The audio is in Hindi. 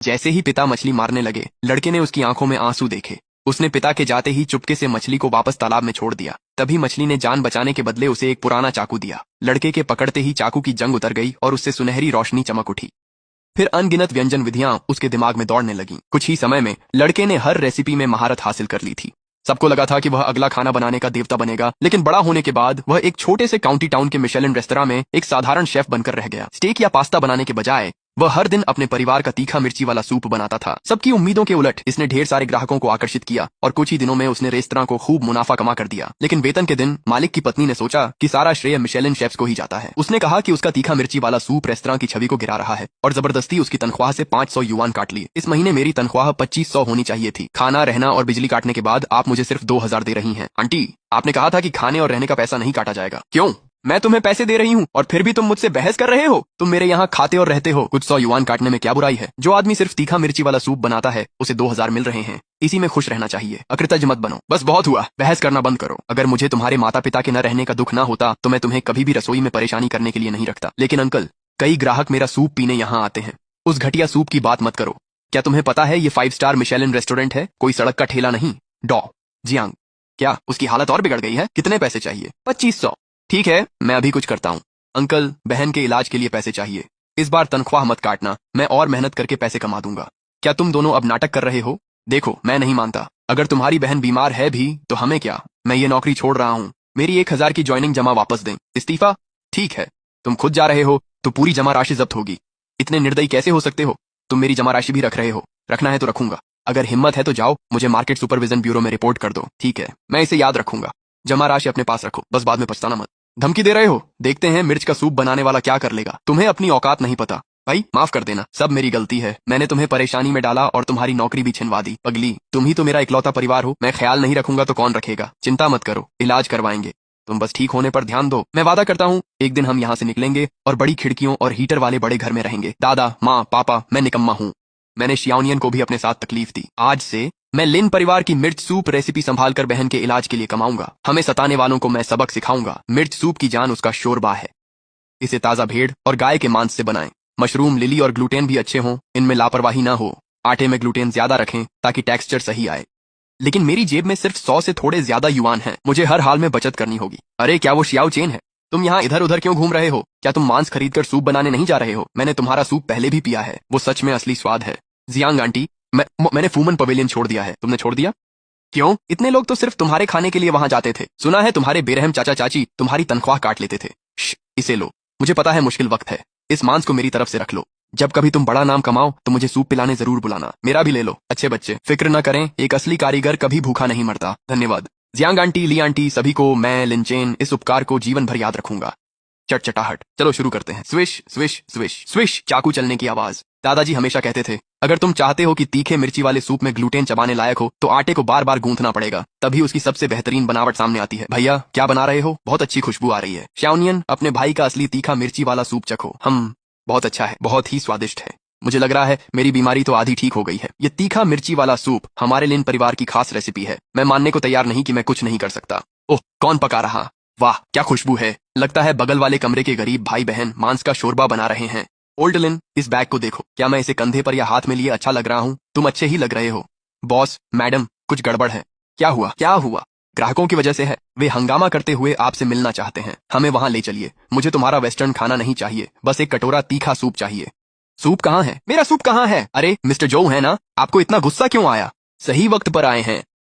जैसे ही पिता मछली मारने लगे, लड़के ने उसकी आंखों में आंसू देखे। उसने पिता के जाते ही चुपके से मछली को वापस तालाब में छोड़ दिया। तभी मछली ने जान बचाने के बदले उसे एक पुराना चाकू दिया। लड़के के पकड़ते ही चाकू की जंग उतर गई और उससे सुनहरी रोशनी चमक उठी। फिर अनगिनत व्यंजन विधियां उसके दिमाग में दौड़ने लगीं। कुछ ही समय में लड़के ने हर रेसिपी में महारत हासिल कर ली थी। सबको लगा था कि वह अगला खाना बनाने का देवता बनेगा, लेकिन बड़ा होने के बाद वह एक छोटे से काउंटी टाउन के मिशेलिन रेस्तरां में एक साधारण शेफ बनकर रह गया। स्टेक या पास्ता बनाने के बजाय वह हर दिन अपने परिवार का तीखा मिर्ची वाला सूप बनाता था। सबकी उम्मीदों के उलट इसने ढेर सारे ग्राहकों को आकर्षित किया और कुछ ही दिनों में उसने रेस्तरां को खूब मुनाफा कमा कर दिया। लेकिन वेतन के दिन मालिक की पत्नी ने सोचा कि सारा श्रेय मिशेलिन शेफ्स को ही जाता है। उसने कहा कि उसका तीखा मिर्ची वाला सूप रेस्तरां की छवि को गिरा रहा है और जबरदस्ती उसकी तनख्वाह से 500 युआन काट लिए। इस महीने मेरी तनख्वाह 2500 होनी चाहिए थी। खाना, रहना और बिजली काटने के बाद आप मुझे सिर्फ 2000 दे रही हैं। आंटी, आपने कहा था कि खाने और रहने का पैसा नहीं काटा जाएगा। क्यों? मैं तुम्हें पैसे दे रही हूँ और फिर भी तुम मुझसे बहस कर रहे हो। तुम मेरे यहाँ खाते और रहते हो, कुछ 100 युआन काटने में क्या बुराई है? जो आदमी सिर्फ तीखा मिर्ची वाला सूप बनाता है उसे 2000 मिल रहे हैं। इसी में खुश रहना चाहिए। अकृतज्ञ मत बनो। बस बहुत हुआ, बहस करना बंद करो। अगर मुझे तुम्हारे माता पिता के न रहने का दुख ना होता तो मैं तुम्हें कभी भी रसोई में परेशानी करने के लिए नहीं रखता। लेकिन अंकल, कई ग्राहक मेरा सूप पीने यहाँ आते हैं। उस घटिया सूप की बात मत करो। क्या तुम्हें पता है ये 5 स्टार मिशेलिन रेस्टोरेंट है, कोई सड़क का ठेला नहीं। डॉ जियांग, क्या उसकी हालत और बिगड़ गई है? कितने पैसे चाहिए? 2500। ठीक है, मैं अभी कुछ करता हूँ। अंकल, बहन के इलाज के लिए पैसे चाहिए। इस बार तनख्वाह मत काटना, मैं और मेहनत करके पैसे कमा दूंगा। क्या तुम दोनों अब नाटक कर रहे हो? देखो, मैं नहीं मानता। अगर तुम्हारी बहन बीमार है भी तो हमें क्या, मैं ये नौकरी छोड़ रहा हूँ। मेरी 1000 की ज्वाइनिंग जमा वापस दें। इस्तीफा? ठीक है, तुम खुद जा रहे हो तो पूरी जमा राशि जब्त होगी। इतने निर्दयी कैसे हो सकते हो? तुम मेरी जमा राशि भी रख रहे हो। रखना है तो रखूंगा। अगर हिम्मत है तो जाओ, मुझे मार्केट सुपरविजन ब्यूरो में रिपोर्ट कर दो। ठीक है, मैं इसे याद रखूंगा। जमा राशि अपने पास रखो, बस बाद में पछताना मत। धमकी दे रहे हो? देखते हैं मिर्च का सूप बनाने वाला क्या कर लेगा। तुम्हें अपनी औकात नहीं पता। भाई, माफ कर देना, सब मेरी गलती है। मैंने तुम्हें परेशानी में डाला और तुम्हारी नौकरी भी छिनवा दी। पगली, तुम ही तो मेरा इकलौता परिवार हो। मैं ख्याल नहीं रखूंगा तो कौन रखेगा? चिंता मत करो, इलाज करवाएंगे। तुम बस ठीक होने पर ध्यान दो। मैं वादा करता हूँ एक दिन हम यहाँ से निकलेंगे और बड़ी खिड़कियों और हीटर वाले बड़े घर में रहेंगे। दादा, माँ, पापा, मैं निकम्मा हूँ। मैंने शियाओनियन को भी अपने साथ तकलीफ दी। आज से मैं लिन परिवार की मिर्च सूप रेसिपी संभाल कर बहन के इलाज के लिए कमाऊंगा। हमें सताने वालों को मैं सबक सिखाऊंगा। मिर्च सूप की जान उसका शोरबा है। इसे ताजा भेड़ और गाय के मांस से बनाएं। मशरूम, लिली और ग्लूटेन भी अच्छे हों, इनमें लापरवाही ना हो। आटे में ग्लूटेन ज्यादा रखें ताकि टेक्सचर सही आए। लेकिन मेरी जेब में सिर्फ 100 से थोड़े ज्यादा युआन हैं। मुझे हर हाल में बचत करनी होगी। अरे, क्या वो शियाओ चेन है? तुम यहाँ इधर उधर क्यों घूम रहे हो? क्या तुम मांस खरीदकर सूप बनाने नहीं जा रहे हो? मैंने तुम्हारा सूप पहले भी पिया है, वो सच में असली स्वाद है। जियांग आंटी, मैंने फूमन पवेलियन छोड़ दिया है। तुमने छोड़ दिया? क्यों? इतने लोग तो सिर्फ तुम्हारे खाने के लिए वहां जाते थे। सुना है तुम्हारे बेरहम चाचा चाची तुम्हारी तनख्वाह काट लेते थे। इसे लो। मुझे पता है मुश्किल वक्त है, इस मांस को मेरी तरफ से रख लो। जब कभी तुम बड़ा नाम कमाओ तो मुझे सूप पिलाने जरूर बुलाना। मेरा भी ले लो। अच्छे बच्चे, फिक्र न करें, एक असली कारीगर कभी भूखा नहीं मरता। धन्यवाद जियांग आंटी, ली आंटी, सभी को मैं लिनचेन इस उपकार को जीवन भर याद रखूंगा। चटचटाहट। चलो शुरू करते हैं। स्विश स्विश स्विश स्विश, चाकू चलने की आवाज। दादाजी हमेशा कहते थे, अगर तुम चाहते हो कि तीखे मिर्ची वाले सूप में ग्लूटेन चबाने लायक हो तो आटे को बार बार गूंथना पड़ेगा, तभी उसकी सबसे बेहतरीन बनावट सामने आती है। भैया, क्या बना रहे हो? बहुत अच्छी खुशबू आ रही है। शाओनियन, अपने भाई का असली तीखा मिर्ची वाला सूप चखो। बहुत अच्छा है, बहुत ही स्वादिष्ट है। मुझे लग रहा है मेरी बीमारी तो आधी ठीक हो गई है। ये तीखा मिर्ची वाला सूप हमारे लिन परिवार की खास रेसिपी है। मैं मानने को तैयार नहीं कि मैं कुछ नहीं कर सकता। ओह, कौन पका रहा? वाह, क्या खुशबू है। लगता है बगल वाले कमरे के गरीब भाई बहन मांस का शोरबा बना रहे हैं। ओल्ड लिन, इस बैग को देखो। क्या मैं इसे कंधे पर या हाथ में लिए अच्छा लग रहा हूँ? तुम अच्छे ही लग रहे हो। बॉस, मैडम, कुछ गड़बड़ है। क्या हुआ? क्या हुआ? ग्राहकों की वजह से है। वे हंगामा करते हुए आपसे मिलना चाहते हैं। हमें वहां ले चलिए। मुझे तुम्हारा वेस्टर्न खाना नहीं चाहिए, बस एक कटोरा तीखा सूप चाहिए। सूप कहाँ है? मेरा सूप कहाँ है? अरे, मिस्टर जो है ना, आपको इतना गुस्सा क्यों आया? सही वक्त पर आए हैं।